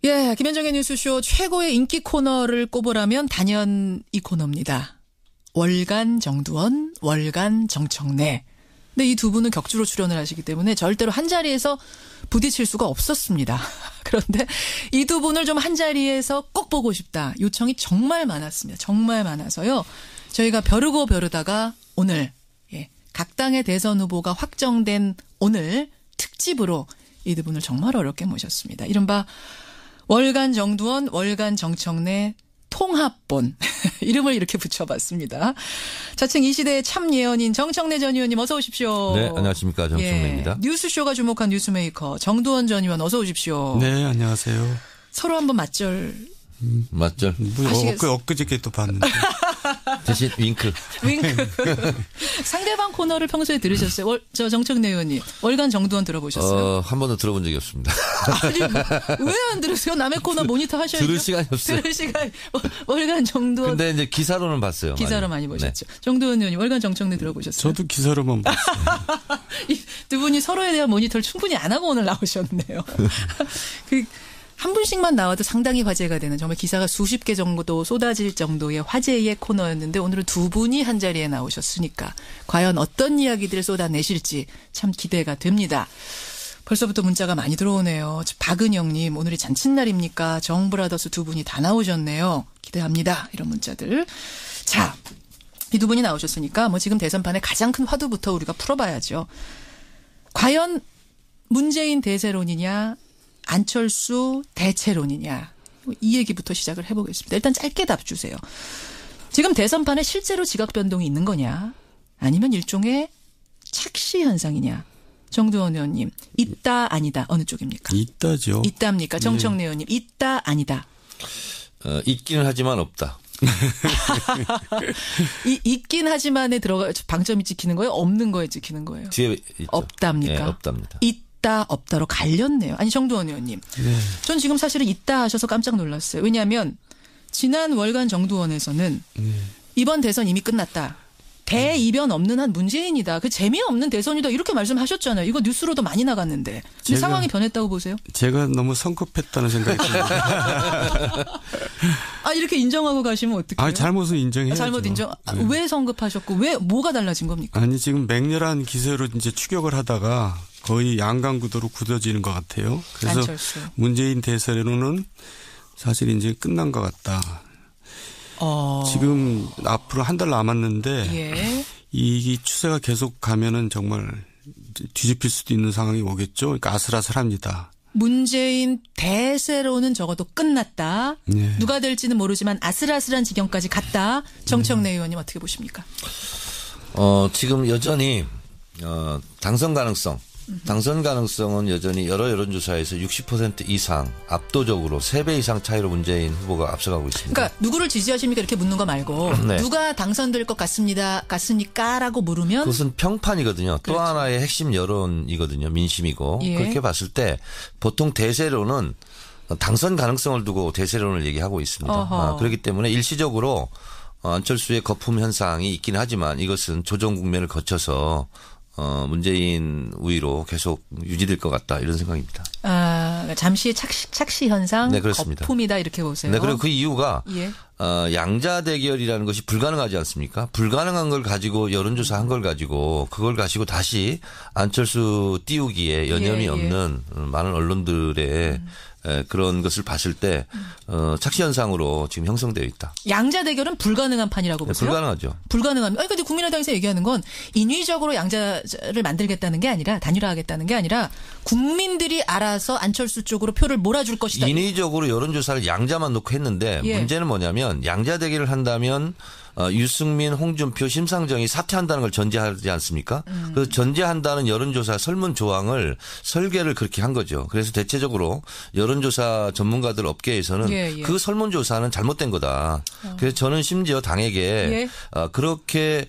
예, 김현정의 뉴스쇼 최고의 인기 코너를 꼽으라면 단연 이 코너입니다. 월간 정두원, 월간 정청래. 근데 이 두 분은 격주로 출연을 하시기 때문에 절대로 한 자리에서 부딪힐 수가 없었습니다. 그런데 이 두 분을 좀 한 자리에서 꼭 보고 싶다. 요청이 정말 많았습니다. 정말 많아서요. 저희가 벼르고 벼르다가 오늘 각 당의 대선 후보가 확정된 오늘 특집으로 이 두 분을 정말 어렵게 모셨습니다. 이른바 월간 정두원, 월간 정청래 통합본 이름을 이렇게 붙여봤습니다. 자칭 이 시대의 참 예언인 정청래 전 의원님 어서 오십시오. 네, 안녕하십니까. 정청래입니다. 뉴스쇼가 주목한 뉴스메이커 정두원 전 의원 어서 오십시오. 네, 안녕하세요. 서로 한번 맞절. 맞죠? 엊그저께 또 봤는데. 대신 윙크. 상대방 코너를 평소에 들으셨어요? 저 정청래 의원님. 월간 정두원 들어보셨어요? 한 번도 들어본 적이 없습니다. 아니, 왜 안 들으세요? 남의 코너 모니터 하셔야죠. 들을 시간이 없어요. 들을 시간. 월간 정두원. 근데 이제 기사로는 봤어요. 기사로 많이 보셨죠. 네. 정두원 의원님 월간 정청래 들어보셨어요? 저도 기사로만 봤어요. 이 두 분이 서로에 대한 모니터를 충분히 안 하고 오늘 나오셨네요. 한 분씩만 나와도 상당히 화제가 되는 정말 기사가 수십 개 정도 쏟아질 정도의 화제의 코너였는데 오늘은 두 분이 한 자리에 나오셨으니까 과연 어떤 이야기들을 쏟아내실지 참 기대가 됩니다. 벌써부터 문자가 많이 들어오네요. 박은영님 오늘이 잔칫날입니까? 정브라더스 두 분이 다 나오셨네요. 기대합니다. 이런 문자들. 자, 이 두 분이 나오셨으니까 뭐 지금 대선판의 가장 큰 화두부터 우리가 풀어봐야죠. 과연 문재인 대세론이냐 안철수 대체론이냐 이 얘기부터 시작을 해보겠습니다. 일단 짧게 답 주세요. 지금 대선판에 실제로 지각 변동이 있는 거냐 아니면 일종의 착시 현상이냐. 정두원 의원님 있다 아니다 어느 쪽입니까? 있다죠. 있답니까? 정청래 의원님 있다 아니다. 있기는 하지만 없다. 있긴 하지만에 들어가 방점이 찍히는 거예요? 없는 거에 찍히는 거예요? 뒤에 있죠. 없답니까? 네, 없답니다. 있다 없다로 갈렸네요. 아니 정두원 의원님. 네. 전 지금 사실은 있다 하셔서 깜짝 놀랐어요. 왜냐하면 지난 월간 정두원에서는 이번 대선 이미 끝났다. 대이변 없는 한 문재인이다. 그 재미없는 대선이다. 이렇게 말씀하셨잖아요. 이거 뉴스로도 많이 나갔는데. 근데 상황이 변했다고 보세요? 제가 너무 성급했다는 생각이 듭니다. 아 이렇게 인정하고 가시면 어떡해요? 잘못은 인정해야죠. 잘못 인정. 네. 왜 성급하셨고 왜 뭐가 달라진 겁니까? 아니 지금 맹렬한 기세로 이제 추격을 하다가 거의 양강구도로 굳어지는 것 같아요. 그래서 안철수. 문재인 대세로는 사실 이제 끝난 것 같다. 지금 앞으로 한 달 남았는데 예. 이 추세가 계속 가면은 정말 뒤집힐 수도 있는 상황이 오겠죠. 그러니까 아슬아슬합니다. 문재인 대세로는 적어도 끝났다. 네. 누가 될지는 모르지만 아슬아슬한 지경까지 갔다. 정청래 의원님 어떻게 보십니까? 지금 여전히 당선 가능성은 여전히 여러 여론조사에서 60% 이상 압도적으로 3배 이상 차이로 문재인 후보가 앞서가고 있습니다. 그러니까 누구를 지지하십니까 이렇게 묻는 거 말고 네. 누가 당선될 것 같습니까라고 물으면 그것은 평판이거든요. 그렇죠. 또 하나의 핵심 여론이거든요. 민심이고. 예. 그렇게 봤을 때 보통 대세론은 당선 가능성을 두고 대세론을 얘기하고 있습니다. 그렇기 때문에 일시적으로 안철수의 거품 현상이 있긴 하지만 이것은 조정 국면을 거쳐서 문재인 우위로 계속 유지될 것 같다 이런 생각입니다. 잠시의 착시 현상, 네, 그렇습니다. 거품이다 이렇게 보세요. 네, 그리고 그 이유가 예. 양자 대결이라는 것이 불가능하지 않습니까? 불가능한 걸 가지고 여론조사 한 걸 가지고 그걸 가지고 다시 안철수 띄우기에 여념이 예. 없는 많은 언론들의 그런 것을 봤을 때 착시 현상으로 지금 형성되어 있다. 양자 대결은 불가능한 판이라고 네, 보세요? 불가능하죠. 불가능합니다. 아니 근데 국민의당에서 얘기하는 건 인위적으로 양자를 만들겠다는 게 아니라 단일화하겠다는 게 아니라 국민들이 알아서 안철수 쪽으로 표를 몰아줄 것이다. 인위적으로 여론조사를 양자만 놓고 했는데 예. 문제는 뭐냐면 양자 대결을 한다면 유승민, 홍준표, 심상정이 사퇴한다는 걸 전제하지 않습니까? 그래서 전제한다는 여론조사 설문 조항을 설계를 그렇게 한 거죠. 그래서 대체적으로 여론조사 전문가들 업계에서는 예. 그 설문조사는 잘못된 거다. 그래서 저는 심지어 당에게 그렇게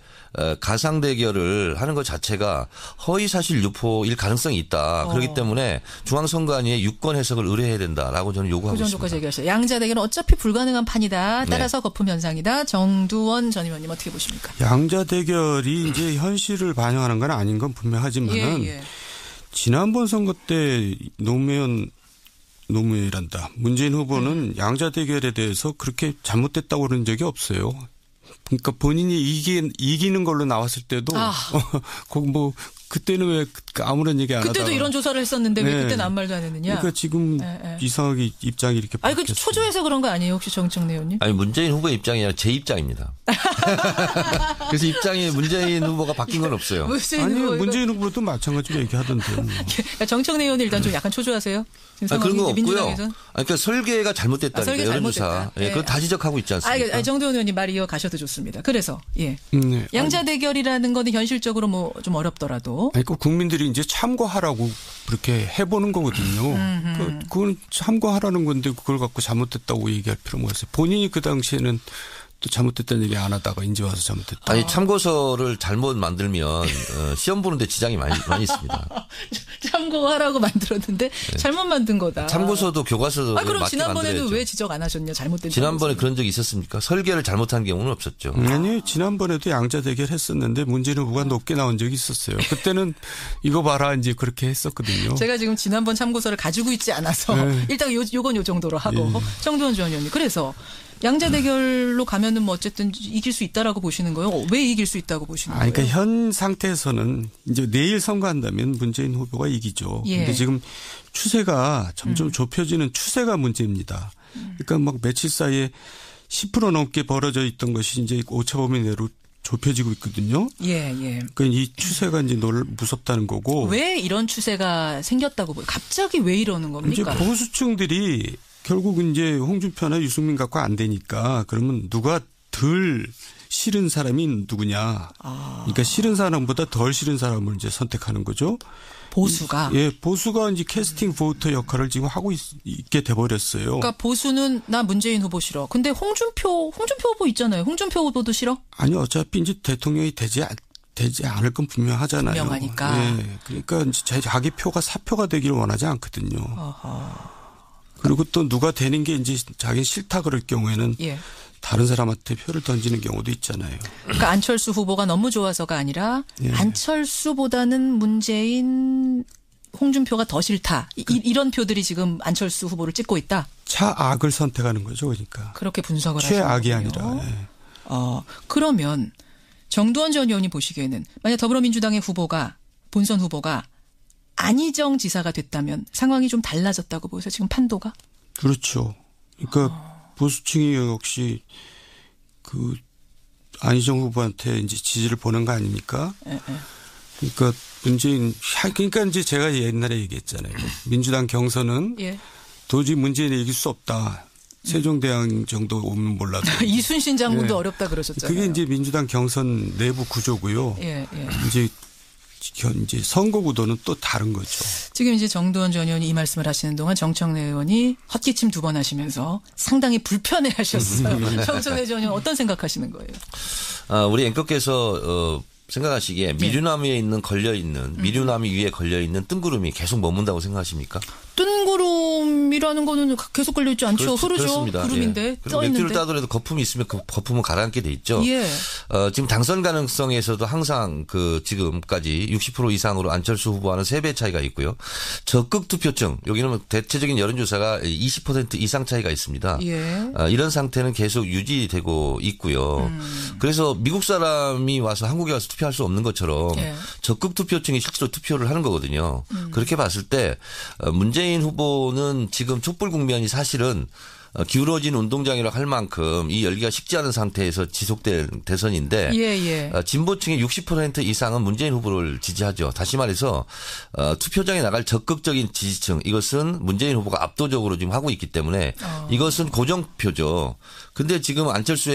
가상 대결을 하는 것 자체가 허위사실 유포일 가능성이 있다. 그렇기 때문에 중앙선관위에 유권 해석을 의뢰해야 된다라고 저는 요구하고 그 있습니다. 정도까지 얘기하셨어요. 양자 대결은 어차피 불가능한 판이다. 따라서 네. 거품 현상이다. 정두원 전 의원님 어떻게 보십니까? 양자 대결이 이제 현실을 반영하는 건 아닌 건 분명하지만은 예. 지난번 선거 때 노무현 노무현이란다. 문재인 후보는 양자 대결에 대해서 그렇게 잘못됐다고 그런 적이 없어요. 그러니까 본인이 이기는 걸로 나왔을 때도 뭐 그때는 왜 아무런 얘기 안 하다가. 그때도 이런 조사를 했었는데 왜 그때는 아무 말도 안 했느냐. 그러니까 지금 이상하게 입장이 이렇게 바뀌었어요. 그 초조해서 그런 거 아니에요 혹시 정청래 의원님? 아니 문재인 후보의 입장이 아니라 제 입장입니다. 그래서 입장이 문재인 후보가 바뀐 건 없어요. 문재인 후보도 마찬가지로 얘기하던데요. 그러니까 정청래 의원이 일단 좀 약간 초조하세요. 그런 거 없고요. 그러니까 설계가 잘못됐다니까 설계 여론조사. 예, 그건 다 지적하고 있지 않습니까? 정도원 의원님 말 이어가셔도 좋습니다. 그래서 양자 대결이라는 거는 현실적으로 뭐 좀 어렵더라도. 그 국민들이 이제 참고하라고 그렇게 해보는 거거든요. 그건 참고하라는 건데 그걸 갖고 잘못됐다고 얘기할 필요가 없어요. 본인이 그 당시에는 또 잘못됐다는 얘기 안 하다가 이제 와서 잘못됐다. 아니 참고서를 잘못 만들면 시험 보는데 지장이 많이 있습니다. 참고하라고 만들었는데 잘못 만든 거다. 참고서도 교과서도 그럼 맞게 지난번에는 만들어야죠. 왜 지적 안 하셨냐? 잘못된. 지난번에 그런 적이 있었습니까? 설계를 잘못한 경우는 없었죠. 아니 지난번에도 양자 대결 했었는데 문재인 후보가 높게 나온 적이 있었어요. 그때는 이거 봐라 이제 그렇게 했었거든요. 제가 지금 지난번 참고서를 가지고 있지 않아서 일단 요건 요 정도로 하고 정도원 전 의원님. 그래서 양자 대결로 가면은 뭐 어쨌든 이길 수 있다라고 보시는 거예요? 왜 이길 수 있다고 보시는 거예요? 그러니까 현 상태에서는 이제 내일 선거한다면 문재인 후보가 이기죠. 그런데 지금 추세가 점점 좁혀지는 추세가 문제입니다. 그러니까 막 며칠 사이에 10% 넘게 벌어져 있던 것이 이제 오차범위 내로 좁혀지고 있거든요. 그러니까 이 추세가 이제 무섭다는 거고. 왜 이런 추세가 생겼다고 보여요? 갑자기 왜 이러는 겁니까? 이제 보수층들이 결국 이제 홍준표나 유승민 갖고 안 되니까 그러면 누가 덜 싫은 사람이 누구냐. 그러니까 싫은 사람보다 덜 싫은 사람을 이제 선택하는 거죠. 보수가. 보수가 이제 캐스팅 보터 역할을 지금 하고 있게 돼버렸어요. 그러니까 보수는 나 문재인 후보 싫어. 근데 홍준표 후보 있잖아요. 홍준표 후보도 싫어? 아니 어차피 이제 대통령이 되지 않을 건 분명하잖아요. 분명하니까. 그러니까 이제 자기 표가 사표가 되기를 원하지 않거든요. 그리고 또 누가 되는 게 이제 자기 싫다 그럴 경우에는 다른 사람한테 표를 던지는 경우도 있잖아요. 그러니까 안철수 후보가 너무 좋아서가 아니라 안철수보다는 문재인, 홍준표가 더 싫다. 이런 표들이 지금 안철수 후보를 찍고 있다. 차악을 선택하는 거죠. 그러니까. 그렇게 분석을 하시는 거예요. 최악이 아니라. 그러면 정두원 전 의원이 보시기에는 만약 더불어민주당의 후보가 본선 후보가 안희정 지사가 됐다면 상황이 좀 달라졌다고 보세요. 지금 판도가? 그렇죠. 그러니까 보수층이 역시 그 안희정 후보한테 이제 지지를 보낸 거 아닙니까? 그러니까 그러니까 이제 제가 옛날에 얘기했잖아요. 민주당 경선은 도저히 문재인이 이길 수 없다. 세종대왕 정도 오면 몰라도. 이순신 장군도 어렵다 그러셨잖아요. 그게 이제 민주당 경선 내부 구조고요. 이제 선거 구도는 또 다른 거죠. 지금 이제 정두원 전 의원이 이 말씀을 하시는 동안 정청래 의원이 헛기침 2번 하시면서 상당히 불편해 하셨어요. 정청래 전 의원 어떤 생각하시는 거예요? 우리 앵커께서 생각하시기에 미류나무 위에 미류나무 위에 걸려있는 뜬구름이 계속 머문다고 생각하십니까? 뜬구름이라는 거는 계속 걸려있지 않죠. 흐르죠. 그렇습니다. 구름인데 떠있는데. 맥주를 따더라도 거품이 있으면 그 거품은 가라앉게 돼 있죠. 지금 당선 가능성에서도 항상 지금까지 60% 이상으로 안철수 후보와는 3배 차이가 있고요. 적극 투표층 여기는 대체적인 여론조사가 20% 이상 차이가 있습니다. 이런 상태는 계속 유지되고 있고요. 그래서 미국 사람이 와서 한국에 와서 투표할 수 없는 것처럼 적극 투표층이 실제로 투표를 하는 거거든요. 그렇게 봤을 때 문재인 후보는 지금 촛불 국면이 사실은 기울어진 운동장이라고 할 만큼 이 열기가 식지 않은 상태에서 지속된 대선인데 진보층의 60% 이상은 문재인 후보를 지지하죠. 다시 말해서 투표장에 나갈 적극적인 지지층 이것은 문재인 후보가 압도적으로 지금 하고 있기 때문에 이것은 고정표죠. 근데 지금 안철수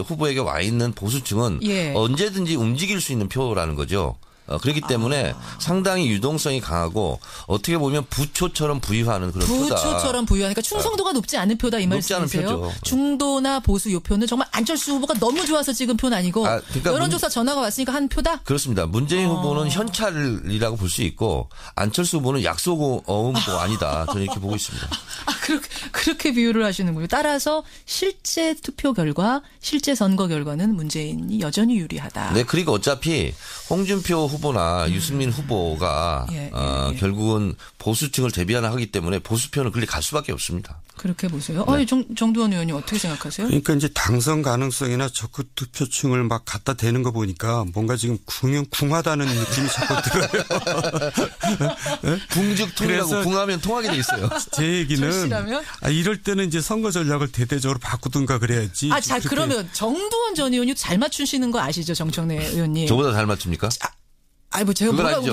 후보에게 와 있는 보수층은 언제든지 움직일 수 있는 표라는 거죠. 그렇기 때문에 상당히 유동성이 강하고 어떻게 보면 부초처럼 부유하는 그런 표다. 부초처럼 부유하니까 충성도가 높지 않은 표다 이 말씀이세요? 높지 않은 표죠. 중도나 보수 요 표는 정말 안철수 후보가 너무 좋아서 찍은 표는 아니고 그러니까 여론조사 전화가 왔으니까 한 표다? 그렇습니다. 문재인 후보는 현찰이라고 볼 수 있고 안철수 후보는 약속어음도 아니다. 저는 이렇게 보고 있습니다. 그렇게 비유를 하시는군요. 따라서 실제 투표 결과, 실제 선거 결과는 문재인이 여전히 유리하다. 네, 그리고 어차피 홍준표 후보나 유승민 후보가 결국은 보수층을 대변하기 하기 때문에 보수표는 그리 갈 수밖에 없습니다. 그렇게 보세요? 네. 정두원 의원님 어떻게 생각하세요? 그러니까 이제 당선 가능성이나 적극 투표층을 막 갖다 대는 거 보니까 뭔가 지금 궁하다는 느낌이 자꾸 들어요. 궁죽통이라고 궁하면 통하게 돼 있어요. 제 얘기는 이럴 때는 이제 선거 전략을 대대적으로 바꾸든가 그래야지. 자 그러면 정두원 전 의원이 잘 맞추시는 거 아시죠, 정청래 의원님? 저보다 잘 맞춥니까? 뭐 제가 뭐라고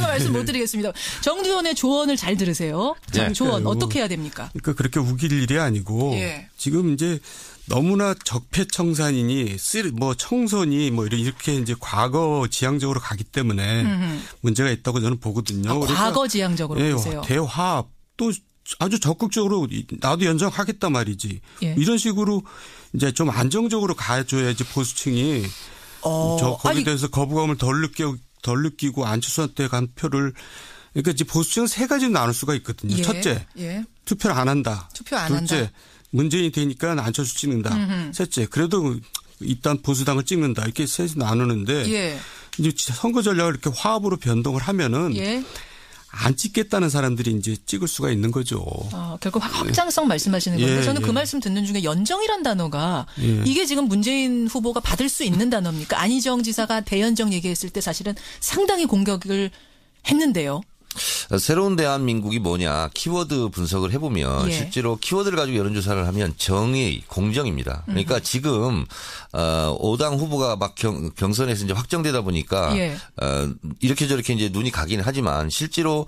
말씀 못 드리겠습니다. 정두원의 조언을 잘 들으세요. 조언 어떻게 해야 됩니까? 그러니까 그렇게 우길 일이 아니고 지금 이제 너무나 적폐청산이니 청선이 이렇게 이제 과거 지향적으로 가기 때문에 문제가 있다고 저는 보거든요. 과거 지향적으로 보세요. 대화합 또 아주 적극적으로 나도 연정하겠다 말이지. 이런 식으로 이제 좀 안정적으로 가줘야지 보수층이 거기에 대해서 거부감을 덜 느끼고 안철수한테 간 표를 그러니까 이제 보수층은 세 가지로 나눌 수가 있거든요. 첫째, 투표를 안 한다. 둘째, 문재인이 되니까 안철수 찍는다. 셋째, 그래도 일단 보수당을 찍는다. 이렇게 셋이 나누는데 이제 선거 전략을 이렇게 화합으로 변동을 하면은 안 찍겠다는 사람들이 이제 찍을 수가 있는 거죠. 결국 확장성 말씀하시는 건데 저는 그 말씀 듣는 중에 연정이란 단어가 이게 지금 문재인 후보가 받을 수 있는 단어입니까? 안희정 지사가 대연정 얘기했을 때 사실은 상당히 공격을 했는데요. 새로운 대한민국이 뭐냐 키워드 분석을 해보면 실제로 키워드를 가지고 여론조사를 하면 정의, 공정입니다. 그러니까 지금 5당 후보가 막 경선에서 이제 확정되다 보니까 이렇게 저렇게 이제 눈이 가긴 하지만 실제로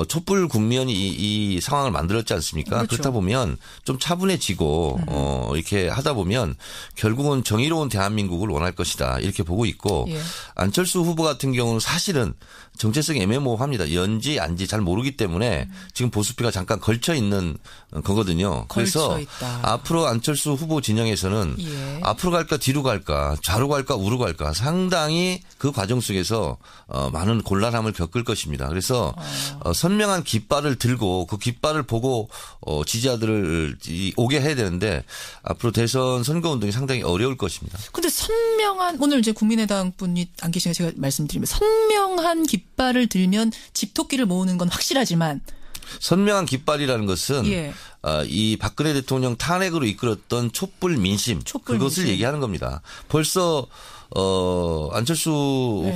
촛불 국면이 이 상황을 만들었지 않습니까? 그렇죠. 그렇다 보면 좀 차분해지고 이렇게 하다 보면 결국은 정의로운 대한민국을 원할 것이다 이렇게 보고 있고 안철수 후보 같은 경우는 사실은 정체성이 애매모호합니다. 연지 안지 잘 모르기 때문에 지금 보수표가 잠깐 걸쳐 있는 거거든요. 그래서 앞으로 안철수 후보 진영에서는 앞으로 갈까 뒤로 갈까 좌로 갈까 우로 갈까 상당히 그 과정 속에서 많은 곤란함을 겪을 것입니다. 그래서 선명한 깃발을 들고 그 깃발을 보고 지지자들을 오게 해야 되는데 앞으로 대선 선거운동이 상당히 어려울 것입니다. 그런데 선명한 오늘 이제 국민의당 분이 안 계시니까 제가 말씀드리면 선명한 깃발을 들면 집토끼를 모으는 건 확실하지만 선명한 깃발이라는 것은 이 박근혜 대통령 탄핵으로 이끌었던 촛불 민심 그것을 얘기하는 겁니다. 벌써 안철수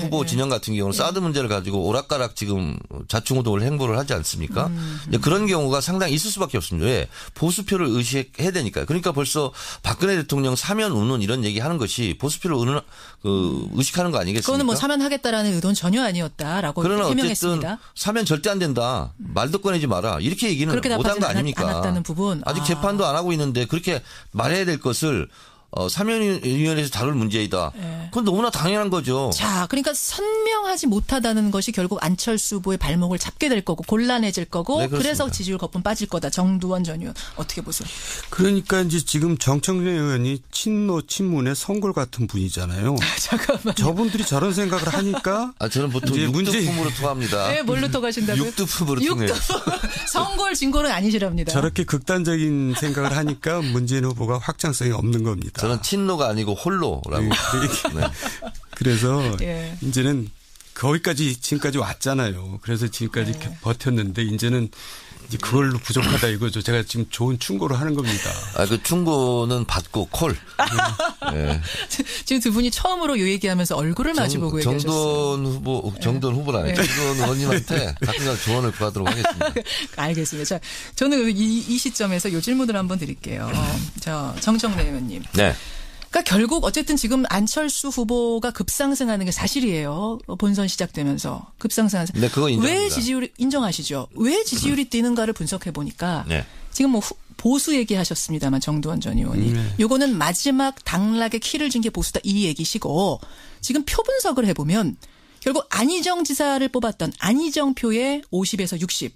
후보 진영 같은 경우는 사드 문제를 가지고 오락가락 지금 좌충우돌 행보를 하지 않습니까? 그런 경우가 상당히 있을 수밖에 없습니다. 왜? 보수표를 의식해야 되니까요. 그러니까 벌써 박근혜 대통령 사면 운운 이런 얘기하는 것이 보수표를 의식하는 거 아니겠습니까? 그거는 뭐 사면하겠다라는 의도는 전혀 아니었다라고 그러나 해명했습니다. 어쨌든 사면 절대 안 된다. 말도 꺼내지 마라. 이렇게 얘기는 못한 거 아닙니까? 않았다는 부분. 아직 재판도 안 하고 있는데 그렇게 말해야 될 것을 사면위원회에서 다룰 문제이다. 그건 너무나 당연한 거죠. 자, 그러니까 선명하지 못하다는 것이 결국 안철수 후보의 발목을 잡게 될 거고 곤란해질 거고 그래서 지지율 거품 빠질 거다. 정두원 전 의원 어떻게 보세요? 그러니까 이제 지금 정청래 의원이 친노 친문의 성골 같은 분이잖아요. 잠깐만. 저분들이 저런 생각을 하니까 저는 보통 육두품으로 통합니다. 네, 뭘로 통하신다고요? 육두품으로 통해요. 성골 진골은 아니시랍니다. 저렇게 극단적인 생각을 하니까 문재인 후보가 확장성이 없는 겁니다. 저는 친노가 아니고 홀로라고. 그래서 이제는 거기까지 지금까지 왔잖아요. 그래서 지금까지 버텼는데 이제는 이제 그걸로 부족하다 이거죠. 제가 지금 좋은 충고를 하는 겁니다. 그 충고는 받고 콜. 지금 두 분이 처음으로 이 얘기하면서 얼굴을 마주보고 얘기하셨어요. 정두원 후보라네. 정두원 의원님한테 가끔가다 조언을 구하도록 하겠습니다. 알겠습니다. 자, 저는 이 시점에서 이 질문을 한번 드릴게요. 정청래 의원님. 네. 그러니까 결국 어쨌든 지금 안철수 후보가 급상승하는 게 사실이에요. 본선 시작되면서 급상승하는. 네, 그거 인정합니다. 왜 지지율이 인정하시죠? 왜 지지율이 뛰는가를 분석해 보니까 지금 뭐 보수 얘기하셨습니다만 정두원 전 의원이 요거는 마지막 당락의 키를 준 게 보수다 이 얘기시고 지금 표 분석을 해보면 결국 안희정 지사를 뽑았던 안희정 표에 50에서 60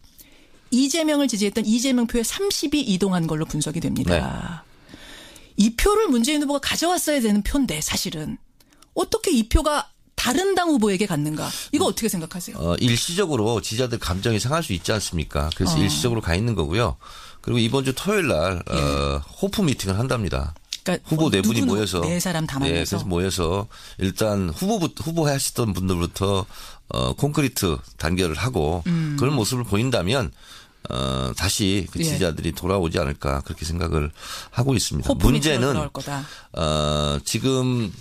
이재명을 지지했던 이재명 표에 30이 이동한 걸로 분석이 됩니다. 이 표를 문재인 후보가 가져왔어야 되는 표인데 사실은 어떻게 이 표가 다른 당 후보에게 갔는가? 이거 어떻게 생각하세요? 일시적으로 지지자들 감정이 상할 수 있지 않습니까? 그래서 일시적으로 가 있는 거고요. 그리고 이번 주 토요일 날 호프 미팅을 한답니다. 그러니까 후보 네 분이 모여서 네 사람 다 만나서. 그래서 모여서 일단 후보 하시던 분들부터 콘크리트 단결을 하고 그런 모습을 보인다면 다시 그 지지자들이 돌아오지 않을까 그렇게 생각을 하고 있습니다. 문제는 지금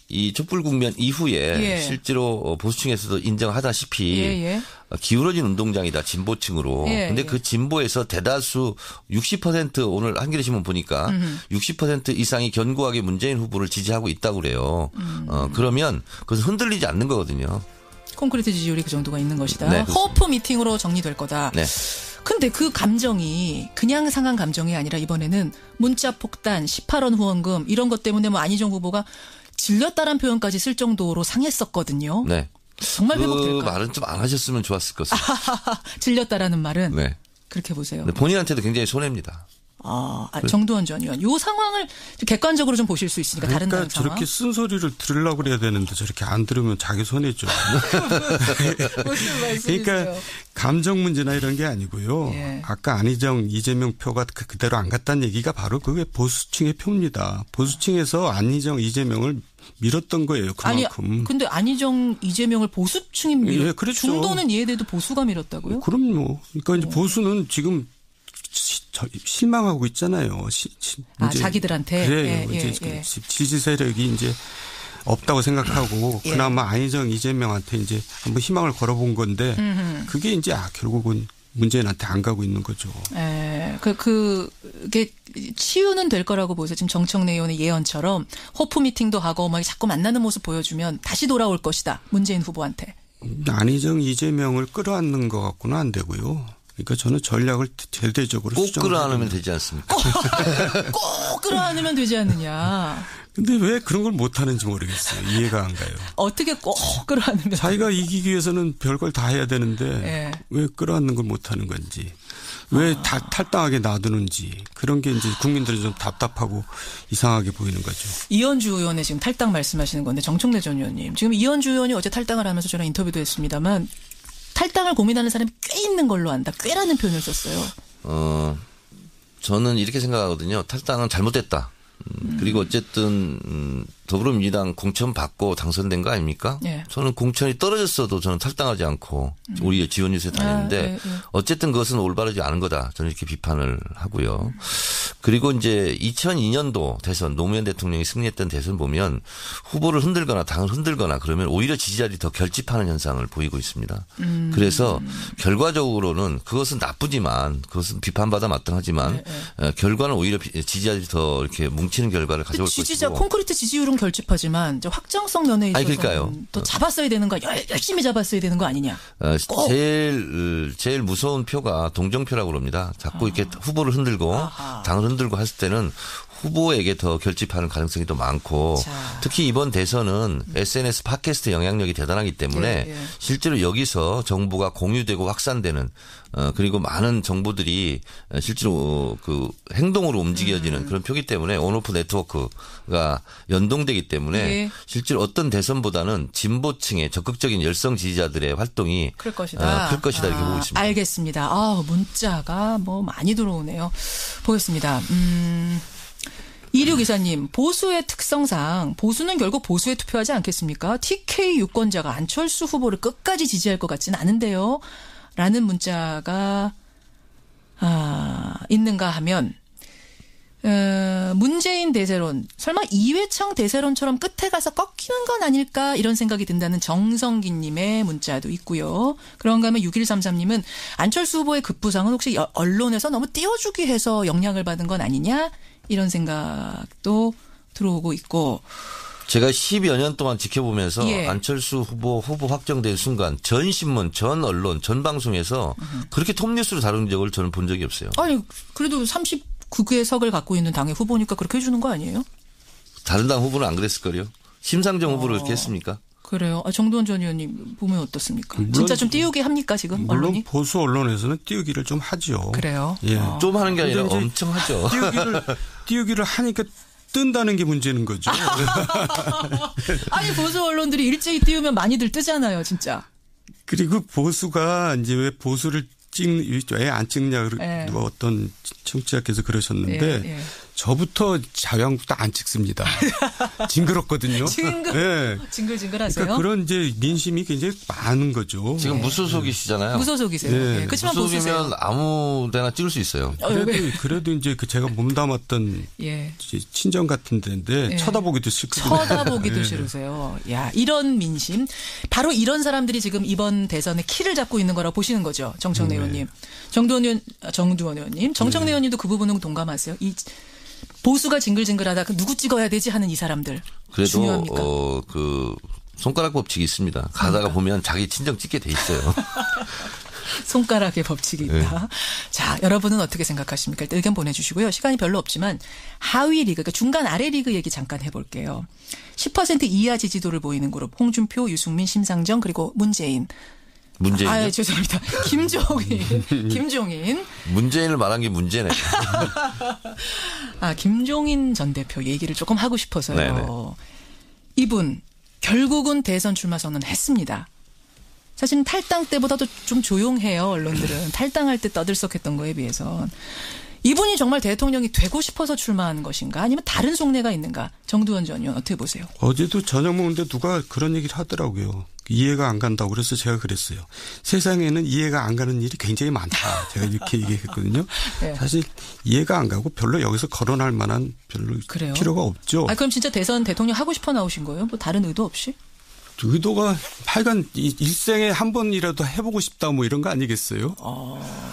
이 촛불 국면 이후에 실제로 보수층에서도 인정하다시피 기울어진 운동장이다 진보층으로. 그런데 그 진보에서 대다수 60% 오늘 한겨레 신문 보니까 60% 이상이 견고하게 문재인 후보를 지지하고 있다고 그래요. 그러면 그것은 흔들리지 않는 거거든요. 콘크리트 지지율이 그 정도가 있는 것이다. 네, 호프 미팅으로 정리될 거다. 네. 근데 그 감정이 그냥 상한 감정이 아니라 이번에는 문자 폭탄, 18원 후원금 이런 것 때문에 뭐 안희정 후보가 질렸다란 표현까지 쓸 정도로 상했었거든요. 네. 정말 회복될까요? 그 말은 좀 안 하셨으면 좋았을 것을. 질렸다라는 말은 네. 그렇게 보세요. 네, 본인한테도 굉장히 손해입니다. 정두원 전 의원. 이 상황을 좀 객관적으로 좀 보실 수 있으니까 다른 그러니까 상황. 저렇게 쓴소리를 들으려고 그래야 되는데 저렇게 안 들으면 자기 손해죠. 무슨 말씀이세요? 그러니까 감정 문제나 이런 게 아니고요. 아까 안희정, 이재명 표가 그대로 안 갔다는 얘기가 바로 그게 보수층의 표입니다. 보수층에서 안희정, 이재명을 밀었던 거예요. 그만큼. 아니, 근데 안희정, 이재명을 보수층이 밀었. 그렇죠. 중도는 이해돼도 보수가 밀었다고요? 그럼요. 그러니까 이제 보수는 지금 실망하고 있잖아요. 자기들한테. 그래요. 이제 지지 세력이 이제 없다고 생각하고 그나마 안희정, 이재명한테 이제 한번 희망을 걸어본 건데 그게 이제 결국은 문재인한테 안 가고 있는 거죠. 그게 치유는 될 거라고 보세요. 지금 정청래 의원의 예언처럼 호프 미팅도 하고 막 자꾸 만나는 모습 보여주면 다시 돌아올 것이다. 문재인 후보한테. 안희정, 이재명을 끌어안는 것 같고는 안 되고요. 그러니까 저는 전략을 대대적으로 꼭 끌어안으면 되지 않습니까? 꼭 끌어안으면 되지 않느냐. 근데 왜 그런 걸 못하는지 모르겠어요. 이해가 안 가요. 어떻게 꼭 끌어안으면. 자기가 이기기 위해서는 별걸 다 해야 되는데 왜 끌어안는 걸 못하는 건지. 왜 탈당하게 놔두는지. 그런 게 이제 국민들은 좀 답답하고 이상하게 보이는 거죠. 이현주 의원의 지금 탈당 말씀하시는 건데 정청래 전 의원님. 지금 이현주 의원이 어제 탈당을 하면서 저랑 인터뷰도 했습니다만 탈당을 고민하는 사람이 꽤 있는 걸로 안다. 꽤라는 표현을 썼어요. 저는 이렇게 생각하거든요. 탈당은 잘못됐다. 그리고 어쨌든 더불어민주당 공천 받고 당선된 거 아닙니까? 저는 공천이 떨어졌어도 저는 탈당하지 않고 오히려 지원 유세 다녔는데 어쨌든 그것은 올바르지 않은 거다. 저는 이렇게 비판을 하고요. 그리고 이제 2002년도 대선 노무현 대통령이 승리했던 대선 보면 후보를 흔들거나 당을 흔들거나 그러면 오히려 지지자들이 더 결집하는 현상을 보이고 있습니다. 그래서 결과적으로는 그것은 나쁘지만 그것은 비판받아 마땅하지만 결과는 오히려 지지자들이 더 이렇게 뭉치는 결과를 가져올 것이고. 지지자 콘크리트 지지율은 결집하지만 확장성 면에 있어서는 더 잡았어야 되는 거 열심히 잡았어야 되는 거 아니냐. 제일 무서운 표가 동정표라고 그럽니다. 자꾸 이렇게 후보를 흔들고 당을 흔들고 했을 때는 후보에게 더 결집하는 가능성이 더 많고 특히 이번 대선은 SNS 팟캐스트 영향력이 대단하기 때문에 실제로 여기서 정보가 공유되고 확산되는 그리고 많은 정보들이 실제로 그 행동으로 움직여지는 그런 표기 때문에 온오프 네트워크가 연동되기 때문에 실제로 어떤 대선보다는 진보층의 적극적인 열성 지지자들의 활동이 클 것이다 이렇게 보고 있습니다. 알겠습니다. 문자가 뭐 많이 들어오네요. 보겠습니다. 2624님, 보수의 특성상 보수는 결국 보수에 투표하지 않겠습니까? TK 유권자가 안철수 후보를 끝까지 지지할 것 같지는 않은데요. 라는 문자가 있는가 하면 문재인 대세론, 설마 이회창 대세론처럼 끝에 가서 꺾이는 건 아닐까 이런 생각이 든다는 정성기님의 문자도 있고요. 그런가 하면 6133님은 안철수 후보의 급부상은 혹시 언론에서 너무 띄워주기 해서 영향을 받은 건 아니냐 이런 생각도 들어오고 있고. 제가 10여 년 동안 지켜보면서 안철수 후보 확정된 순간 전 신문, 전 언론, 전 방송에서 그렇게 톱뉴스로 다룬 적을 저는 본 적이 없어요. 아니 그래도 39개 석을 갖고 있는 당의 후보니까 그렇게 해주는 거 아니에요? 다른 당 후보는 안 그랬을 거요. 심상정 후보를 그렇게 했습니까? 그래요. 정두원 전 의원님 보면 어떻습니까? 진짜 좀 띄우게 합니까 지금 물론 언론이? 보수 언론에서는 띄우기를 좀 하죠. 그래요? 좀 하는 게 아니라 엄청 하죠. 띄우기를 하니까 뜬다는 게 문제는 거죠. 아니 보수 언론들이 일제히 띄우면 많이들 뜨잖아요, 진짜. 그리고 보수가 이제 왜 보수를 왜 안 찍냐 누가 어떤 청취자께서 그러셨는데 저부터 자유한국당 안 찍습니다. 징그럽거든요. 네. 징글징글하세요? 그러니까 그런 이제 민심이 굉장히 많은 거죠. 지금 무소속이시잖아요. 무소속이세요. 네. 네. 그렇지만 보수세요. 무소속이면 아무데나 찍을 수 있어요. 그래도 이제 그 제가 몸담았던 예. 이제 친정 같은 데인데 예. 쳐다보기도 싫거든요. 쳐다보기도 싫으세요. 야, 이런 민심. 바로 이런 사람들이 지금 이번 대선에 키를 잡고 있는 거라고 보시는 거죠. 정청래 의원님. 정두원 의원님. 정청래 의원님도 그 부분은 동감하세요. 이 보수가 징글징글하다. 누구 찍어야 되지 하는 이 사람들. 그래도 중요합니까? 그 손가락 법칙이 있습니다. 가다가 보면 자기 친정 찍게 돼 있어요. 손가락의 법칙이 있다. 네. 자, 여러분은 어떻게 생각하십니까? 일단 의견 보내주시고요. 시간이 별로 없지만 하위 리그, 그러니까 중간 아래 리그 얘기 잠깐 해볼게요. 10% 이하 지지도를 보이는 그룹 홍준표, 유승민, 심상정 그리고 문재인. 문재인. 죄송합니다. 김종인. 문재인을 말한 게 문제네. 김종인 전 대표 얘기를 조금 하고 싶어서요. 네네. 이분 결국은 대선 출마 선언했습니다. 사실은 탈당 때보다도 좀 조용해요. 언론들은. 탈당할 때 떠들썩했던 거에 비해서. 이분이 정말 대통령이 되고 싶어서 출마한 것인가 아니면 다른 속내가 있는가. 정두원 전 의원 어떻게 보세요? 어제도 저녁 먹는데 누가 그런 얘기를 하더라고요. 이해가 안 간다고 그래서 제가 그랬어요. 세상에는 이해가 안 가는 일이 굉장히 많다. 제가 이렇게 얘기했거든요. 네. 사실 이해가 안 가고 별로 여기서 거론할 만한 별로 그래요? 필요가 없죠. 그럼 진짜 대선 대통령 하고 싶어 나오신 거예요? 뭐 다른 의도 없이? 의도가 하여간 일생에 한 번이라도 해보고 싶다 뭐 이런 거 아니겠어요?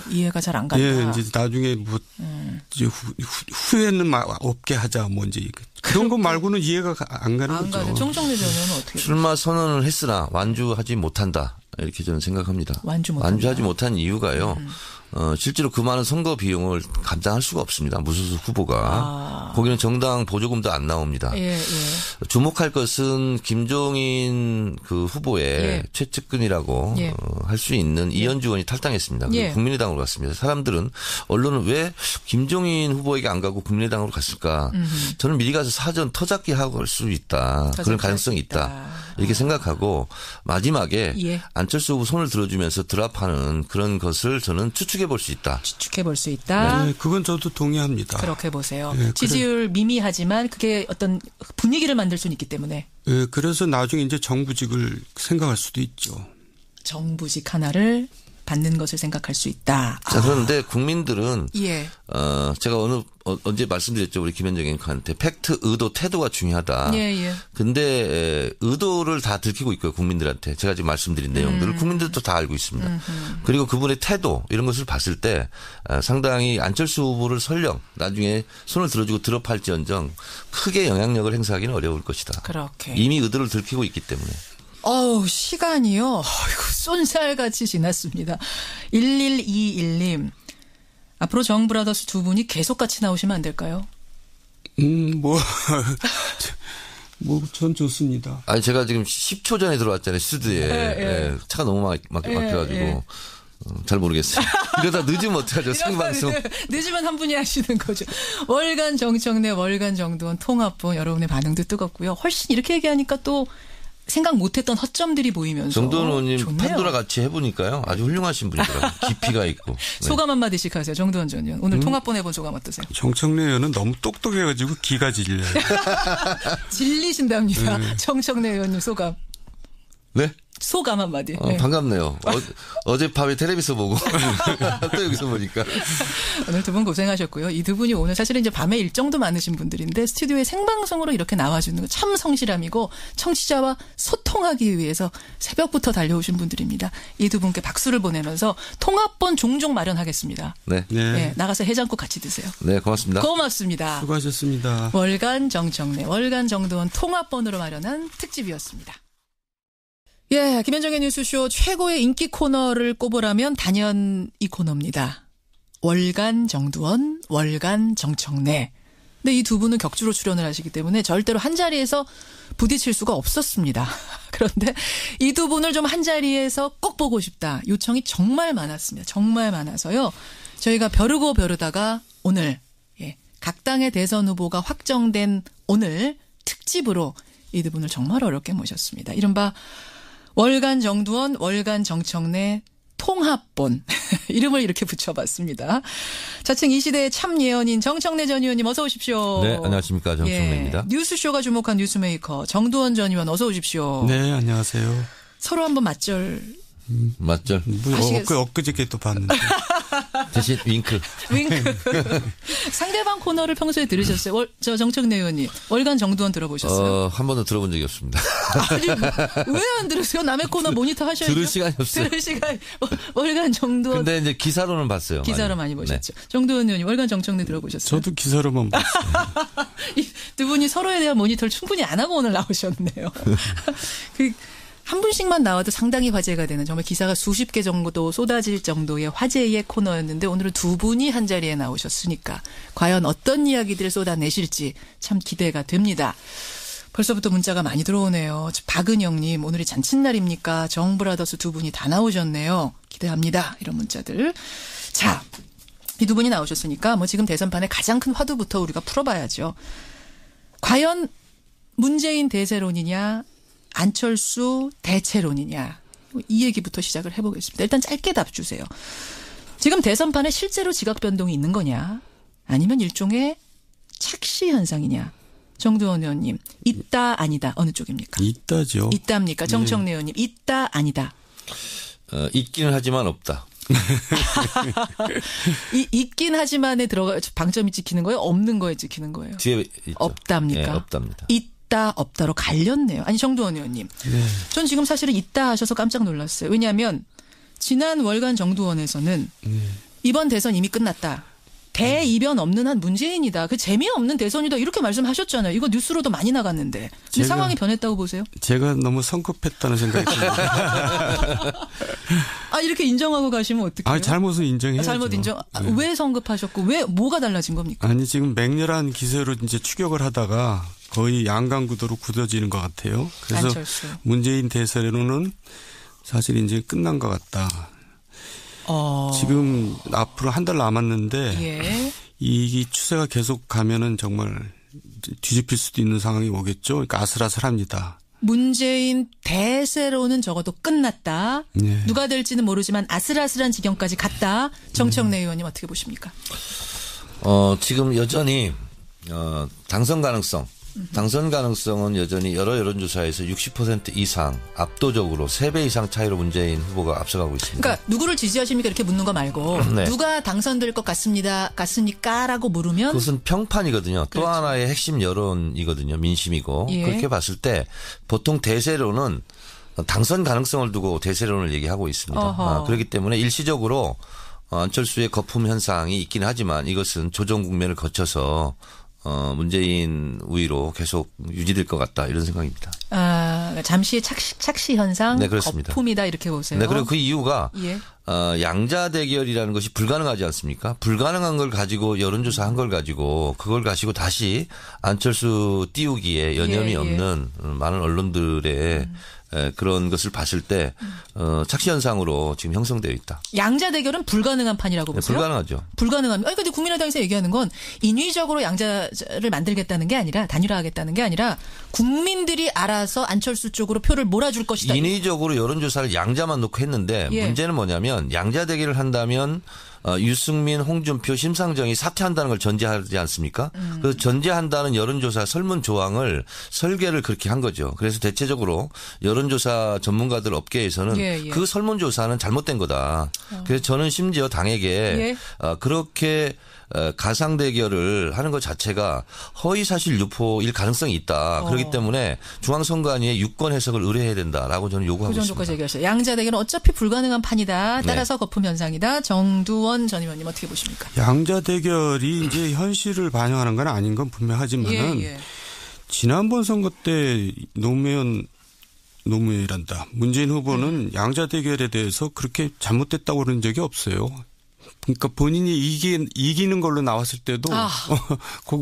이해가 잘 안 간다. 예, 이제 나중에 뭐 이제 후회는 없게 하자 뭐 이제 그런 거 말고는 이해가 안 가는 거죠. 가죠. 정청래 전 의원은 어떻게? 출마 선언을 했으나 완주하지 못한다. 이렇게 저는 생각합니다. 완주하지 못한 이유가요. 실제로 그 많은 선거 비용을 감당할 수가 없습니다. 무소속 후보가. 거기는 정당 보조금도 안 나옵니다. 예. 주목할 것은 김종인 그 후보의 최측근이라고 할 수 있는 이현주 의원이 탈당했습니다. 국민의당으로 갔습니다. 사람들은 언론은 왜 김종인 후보에게 안 가고 국민의당으로 갔을까? 저는 미리 가서 사전 터잡기 하고 갈 수 있다. 그런 가능성이 있다. 이렇게 생각하고 마지막에 안철수 후보 손을 들어주면서 드랍하는 그런 것을 저는 추측해 볼 수 있다. 추측해 볼 수 있다. 네, 그건 저도 동의합니다. 그렇게 보세요. 네, 지지율 미미하지만 그게 어떤 분위기를 만들 수는 있기 때문에. 네, 그래서 나중에 이제 정부직을 생각할 수도 있죠. 정부직 하나를 받는 것을 생각할 수 있다. 자, 그런데 국민들은 제가 언제 말씀드렸죠. 우리 김현정 앵커한테 팩트, 의도, 태도가 중요하다. 근데 의도를 다 들키고 있고요. 국민들한테. 제가 지금 말씀드린 내용들을 국민들도 다 알고 있습니다. 그리고 그분의 태도 이런 것을 봤을 때 상당히 안철수 후보를 설령 나중에 손을 들어주고 드롭할지언정 크게 영향력을 행사하기는 어려울 것이다. 그렇게. 이미 의도를 들키고 있기 때문에. 시간이요. 쏜살같이 지났습니다. 1121님. 앞으로 정브라더스 두 분이 계속 같이 나오시면 안 될까요? 전 좋습니다. 아니, 제가 지금 10초 전에 들어왔잖아요, 스튜디오에. 차가 너무 막혀가지고. 잘 모르겠어요. 이러다 늦으면 어떡하죠, 생방송. 늦으면 한 분이 하시는 거죠. 월간 정청래, 월간 정두원 통합본 여러분의 반응도 뜨겁고요. 훨씬 이렇게 얘기하니까 또 생각 못했던 허점들이 보이면서. 정두원 의원님 좋네요. 판도라 같이 해보니까요. 아주 훌륭하신 분이더라고요. 깊이가 있고. 네. 소감 한마디씩 하세요. 정두원 전 의원. 오늘 통합본 해본 소감 어떠세요? 정청래 의원은 너무 똑똑해가지고 기가 질려요. 질리신답니다. 정청래 의원님 소감. 네? 소감 한마디. 반갑네요. 어젯밤에 텔레비전 보고 또 여기서 보니까. 오늘 두 분 고생하셨고요. 이 두 분이 오늘 사실은 이제 밤에 일정도 많으신 분들인데 스튜디오에 생방송으로 이렇게 나와주는 거 참 성실함이고 청취자와 소통하기 위해서 새벽부터 달려오신 분들입니다. 이 두 분께 박수를 보내면서 통합본 종종 마련하겠습니다. 네. 나가서 해장국 같이 드세요. 네, 고맙습니다. 고맙습니다. 수고하셨습니다. 월간 정청래, 월간 정두원 통합본으로 마련한 특집이었습니다. 김현정의 뉴스쇼 최고의 인기 코너를 꼽으라면 단연 이 코너입니다. 월간 정두원, 월간 정청래. 근데 이 두 분은 격주로 출연을 하시기 때문에 절대로 한 자리에서 부딪힐 수가 없었습니다. 그런데 이 두 분을 좀 한 자리에서 꼭 보고 싶다. 요청이 정말 많았습니다. 정말 많아서요. 저희가 벼르다가 오늘 각 당의 대선 후보가 확정된 오늘 특집으로 이 두 분을 정말 어렵게 모셨습니다. 이른바 월간 정두원, 월간 정청래 통합본 이름을 이렇게 붙여봤습니다. 자칭 이 시대의 참 예언인 정청래 전 의원님 어서 오십시오. 네, 안녕하십니까. 정청래입니다. 뉴스쇼가 주목한 뉴스메이커 정두원 전 의원 어서 오십시오. 네, 안녕하세요. 서로 한번 맞절. 맞죠? 엊그저께 또 봤는데. 대신 윙크. 상대방 코너를 평소에 들으셨어요? 저 정청래 의원님. 월간 정두원 들어보셨어요? 한 번도 들어본 적이 없습니다. 아니, 왜 안 들으세요? 남의 코너 모니터 하셔야죠. 들을 시간이 없어요. 들을 시간. 월간 정두원. 근데 이제 기사로는 봤어요. 기사로 많이 보셨죠. 네. 정두원 의원님 월간 정청래 들어보셨어요? 저도 기사로만 봤어요. 두 분이 서로에 대한 모니터를 충분히 안 하고 오늘 나오셨네요. 한 분씩만 나와도 상당히 화제가 되는 정말 기사가 수십 개 정도 쏟아질 정도의 화제의 코너였는데 오늘은 두 분이 한 자리에 나오셨으니까 과연 어떤 이야기들을 쏟아내실지 참 기대가 됩니다. 벌써부터 문자가 많이 들어오네요. 박은영님 오늘이 잔칫날입니까? 정브라더스 두 분이 다 나오셨네요. 기대합니다. 이런 문자들. 자, 이 두 분이 나오셨으니까 뭐 지금 대선판의 가장 큰 화두부터 우리가 풀어봐야죠. 과연 문재인 대세론이냐 안철수 대체론이냐 이 얘기부터 시작을 해보겠습니다. 일단 짧게 답 주세요. 지금 대선판에 실제로 지각 변동이 있는 거냐 아니면 일종의 착시 현상이냐. 정두원 의원님 있다 아니다 어느 쪽입니까? 있다죠. 있답니까? 정청래 의원님 있다 아니다. 있기는 하지만 없다. 있긴 하지만에 들어가 방점이 찍히는 거예요? 없는 거에 찍히는 거예요? 뒤에 있죠. 없답니까? 네, 없답니다. 있다 없다로 갈렸네요. 아니 정두원 의원님. 네. 전 지금 사실은 있다 하셔서 깜짝 놀랐어요. 왜냐하면 지난 월간 정두원에서는 이번 대선 이미 끝났다. 대이변 없는 한 문재인이다. 그 재미없는 대선이다. 이렇게 말씀하셨잖아요. 이거 뉴스로도 많이 나갔는데. 근데 상황이 변했다고 보세요? 제가 너무 성급했다는 생각이 듭니다. 아 이렇게 인정하고 가시면 어떡해요? 잘못은 인정해야죠. 잘못 인정. 네. 왜 성급하셨고 왜 뭐가 달라진 겁니까? 아니 지금 맹렬한 기세로 이제 추격을 하다가 거의 양강구도로 굳어지는 것 같아요. 그래서 안철수. 문재인 대세로는 사실 이제 끝난 것 같다. 지금 앞으로 한 달 남았는데 예. 이 추세가 계속 가면은 정말 뒤집힐 수도 있는 상황이 오겠죠. 그러니까 아슬아슬합니다. 문재인 대세로는 적어도 끝났다. 네. 누가 될지는 모르지만 아슬아슬한 지경까지 갔다. 정청래 의원님 어떻게 보십니까? 지금 여전히 당선 가능성은 여전히 여러 여론조사에서 60% 이상 압도적으로 3배 이상 차이로 문재인 후보가 앞서가고 있습니다. 그러니까 누구를 지지하십니까 이렇게 묻는 거 말고 네. 누가 당선될 것 같습니까라고 물으면 그것은 평판이거든요. 그렇죠. 또 하나의 핵심 여론이거든요. 민심이고. 예. 그렇게 봤을 때 보통 대세론은 당선 가능성을 두고 대세론을 얘기하고 있습니다. 그렇기 때문에 일시적으로 안철수의 거품 현상이 있긴 하지만 이것은 조정 국면을 거쳐서 문재인 우위로 계속 유지될 것 같다 이런 생각입니다. 잠시의 착시 현상, 네, 그렇습니다. 거품이다 이렇게 보세요. 네, 그리고 그 이유가 예. 양자 대결이라는 것이 불가능하지 않습니까? 불가능한 걸 가지고 여론조사 한 걸 가지고 그걸 가지고 다시 안철수 띄우기에 여념이 없는 많은 언론들의 그런 것을 봤을 때 착시 현상으로 지금 형성되어 있다. 양자 대결은 불가능한 판이라고 보세요? 네, 불가능하죠. 불가능합니다. 아니 근데 국민의당에서 얘기하는 건 인위적으로 양자를 만들겠다는 게 아니라 단일화하겠다는 게 아니라 국민들이 알아서 안철수 쪽으로 표를 몰아줄 것이다. 인위적으로 여론조사를 양자만 놓고 했는데 문제는 뭐냐면 양자 대결을 한다면 유승민, 홍준표, 심상정이 사퇴한다는 걸 전제하지 않습니까? 그래서 전제한다는 여론조사 설문조항을 설계를 그렇게 한 거죠. 그래서 대체적으로 여론조사 전문가들 업계에서는 그 설문조사는 잘못된 거다. 그래서 저는 심지어 당에게 그렇게 가상 대결을 하는 것 자체가 허위사실 유포일 가능성이 있다. 그렇기 때문에 중앙선관위에 유권 해석을 의뢰해야 된다라고 저는 요구하고 있습니다. 그 정도까지 얘기하셨어요. 양자 대결은 어차피 불가능한 판이다. 따라서 거품 현상이다. 정두원 전 의원님 어떻게 보십니까? 양자 대결이 이제 현실을 반영하는 건 아닌 건 분명하지만은 지난번 선거 때 노무현이란다. 문재인 후보는 양자 대결에 대해서 그렇게 잘못됐다고 그런 적이 없어요. 그러니까 본인이 이기는 걸로 나왔을 때도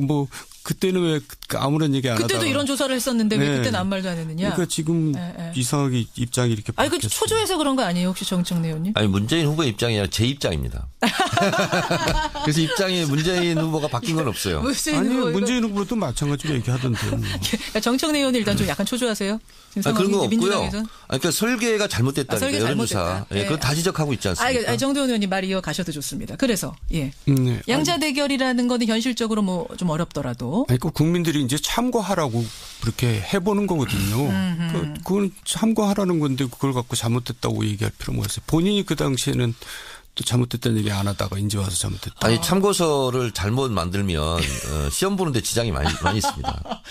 뭐 그때는 왜 아무런 얘기 안 하다가. 그때도 이런 조사를 했었는데 왜 그때는 아무 말도 안 했느냐. 그러니까 지금 이상하게 입장이 이렇게 바뀌었어요. 아니, 그 초조해서 그런 거 아니에요? 혹시 정청래 의원님? 아니, 문재인 후보의 입장이 아니라 제 입장입니다. 그래서 입장이 문재인 후보가 바뀐 건 없어요. 문재인 후보도 마찬가지로 얘기하던데요. 그러니까 정청래 의원은 일단 좀 약간 초조하세요? 그런 거 없고요. 그러니까 설계가 잘못됐다니까. 설계 여론조사. 예, 그건 다 지적하고 있지 않습니까? 정도원 의원님 말 이어가셔도 좋습니다. 그래서 예, 양자 대결이라는 거는 현실적으로 뭐 좀 어렵더라도. 아니, 그 국민들이 이제 참고하라고 그렇게 해보는 거거든요. 그건 참고하라는 건데 그걸 갖고 잘못됐다고 얘기할 필요가 없어요. 본인이 그 당시에는 또 잘못됐다는 얘기 안 하다가 이제 와서 잘못됐다. 아니, 참고서를 잘못 만들면 시험 보는데 지장이 많이 있습니다.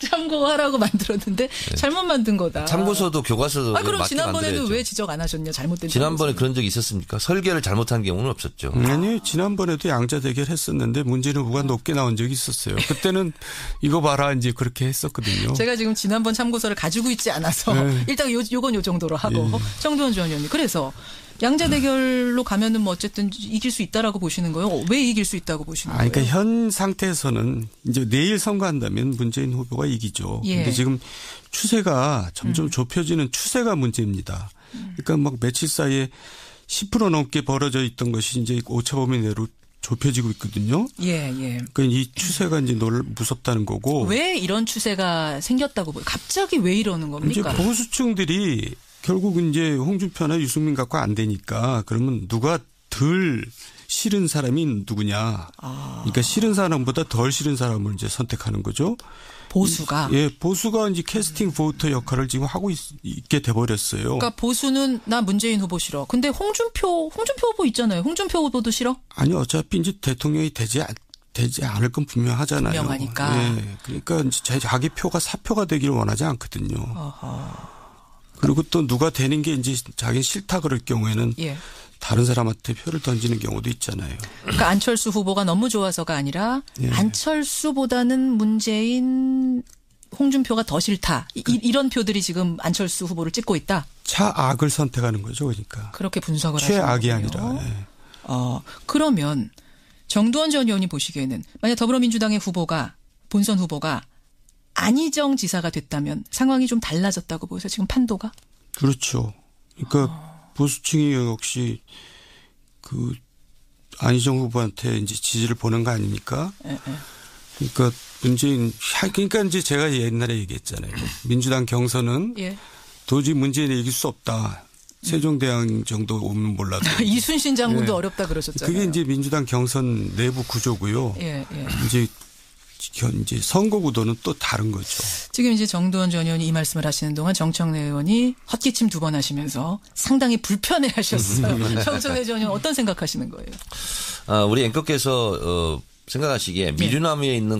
참고하라고 만들었는데 잘못 만든 거다. 참고서도 교과서도 그럼 맞게 지난번에는 만들어야죠. 왜 지적 안 하셨냐? 잘못된. 지난번에 그런 적이 있었습니까? 설계를 잘못한 경우는 없었죠. 아니, 지난번에도 양자 대결 했었는데 문재인 후보가 높게 나온 적이 있었어요. 그때는 이거 봐라 이제 그렇게 했었거든요. 제가 지금 지난번 참고서를 가지고 있지 않아서 일단 요건 요 정도로 하고 정도원 전 의원님. 그래서 양자 대결로 가면은 뭐 어쨌든 이길 수 있다라고 보시는 거예요? 왜 이길 수 있다고 보시는 거예요? 그러니까 현 상태에서는 이제 내일 선거한다면 문재인 후보가 이기죠. 근데 지금 추세가 점점 좁혀지는 추세가 문제입니다. 그러니까 막 며칠 사이에 10% 넘게 벌어져 있던 것이 이제 오차범위 내로 좁혀지고 있거든요. 예. 그러니까 이 추세가 이제 무섭다는 거고. 왜 이런 추세가 생겼다고 보여요? 갑자기 왜 이러는 겁니까? 이제 보수층들이 결국 이제 홍준표나 유승민 갖고 안 되니까 그러면 누가 덜 싫은 사람이 누구냐. 그러니까 싫은 사람보다 덜 싫은 사람을 이제 선택하는 거죠. 보수가. 보수가 이제 캐스팅 보터 역할을 지금 하고 있게 돼버렸어요. 그러니까 보수는 나 문재인 후보 싫어. 근데 홍준표 후보 있잖아요. 홍준표 후보도 싫어? 아니, 어차피 이제 대통령이 되지 않을 건 분명하잖아요. 분명하니까. 그러니까 이제 자기 표가 사표가 되기를 원하지 않거든요. 그리고 또 누가 되는 게 이제 자기 싫다 그럴 경우에는 다른 사람한테 표를 던지는 경우도 있잖아요. 그러니까 안철수 후보가 너무 좋아서가 아니라 안철수보다는 문재인, 홍준표가 더 싫다. 이런 표들이 지금 안철수 후보를 찍고 있다. 차악을 선택하는 거죠. 그러니까. 그렇게 분석을 하시는 거예요. 최악이 아니라. 그러면 정두원 전 의원이 보시기에는 만약 더불어민주당의 후보가 본선 후보가 안희정 지사가 됐다면 상황이 좀 달라졌다고 보세요. 지금 판도가? 그렇죠. 그러니까 보수층이 역시 그 안희정 후보한테 이제 지지를 보낸 거 아닙니까? 그러니까 그러니까 이제 제가 옛날에 얘기했잖아요. 민주당 경선은 도저히 문재인이 이길 수 없다. 세종대왕 정도 오면 몰라도. 이순신 장군도 어렵다 그러셨잖아요. 그게 이제 민주당 경선 내부 구조고요. 이제 선거 구도는 또 다른 거죠. 지금 이제 정두원 전 의원이 이 말씀을 하시는 동안 정청래 의원이 헛기침 2번 하시면서 상당히 불편해하셨어요. 정청래 전 의원 어떤 생각하시는 거예요? 우리 앵커께서 생각하시기에 미류나무에 있는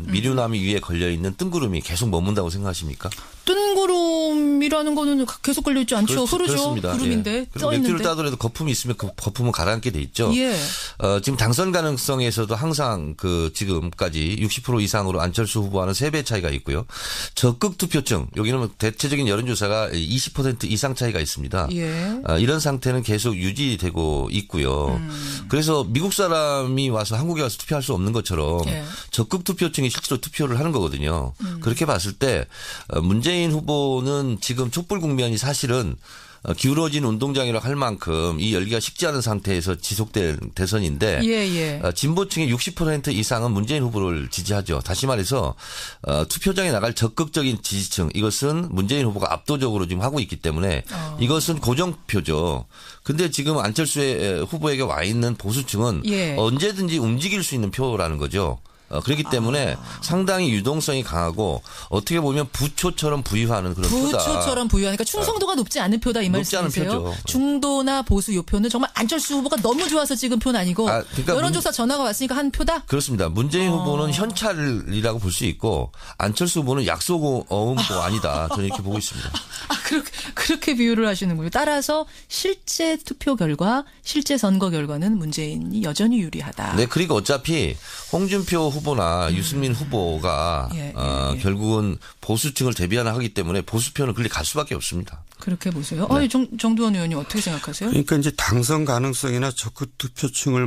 미류나무 위에 걸려 있는 뜬구름이 계속 머문다고 생각하십니까? 뜬구름이라는 거는 계속 걸려 있지 않죠. 흐르죠. 그렇습니다. 구름인데 떠 있는데. 맥주를 따더라도 거품이 있으면 그 거품은 가라앉게 돼 있죠. 지금 당선 가능성에서도 항상 그 지금까지 60% 이상으로 안철수 후보와는 3배 차이가 있고요. 적극 투표층 여기는 대체적인 여론조사가 20% 이상 차이가 있습니다. 이런 상태는 계속 유지되고 있고요. 그래서 미국 사람이 와서 한국에 와서 투표할 수 없는 것처럼 적극 투표층이 실제로 투표를 하는 거거든요. 그렇게 봤을 때 문재인 후보는 지금 촛불 국면이 사실은 기울어진 운동장이라고 할 만큼 이 열기가 식지 않은 상태에서 지속된 대선인데 진보층의 60% 이상은 문재인 후보를 지지하죠. 다시 말해서 투표장에 나갈 적극적인 지지층 이것은 문재인 후보가 압도적으로 지금 하고 있기 때문에 이것은 고정표죠. 근데 지금 안철수 후보에게 와 있는 보수층은 언제든지 움직일 수 있는 표라는 거죠. 그렇기 때문에 상당히 유동성이 강하고 어떻게 보면 부초처럼 부유하는 그런 표다. 부초처럼 부유하니까 충성도가 높지 않은 표다 이 말씀이세요? 중도나 보수 요 표는 정말 안철수 후보가 너무 좋아서 찍은 표는 아니고 그러니까 여론조사 전화가 왔으니까 한 표다? 그렇습니다. 문재인 후보는 현찰이라고 볼 수 있고 안철수 후보는 약속 어음도 아니다. 저는 이렇게 보고 있습니다. 그렇게 비유를 하시는군요. 따라서 실제 투표 결과, 실제 선거 결과는 문재인이 여전히 유리하다. 네, 그리고 어차피 홍준표 후보나 유승민 후보가 결국은 보수층을 대변하기 하기 때문에 보수표는 그리 갈 수밖에 없습니다. 그렇게 보세요. 정두원 의원님 어떻게 생각하세요? 그러니까 이제 당선 가능성이나 적극 투표층을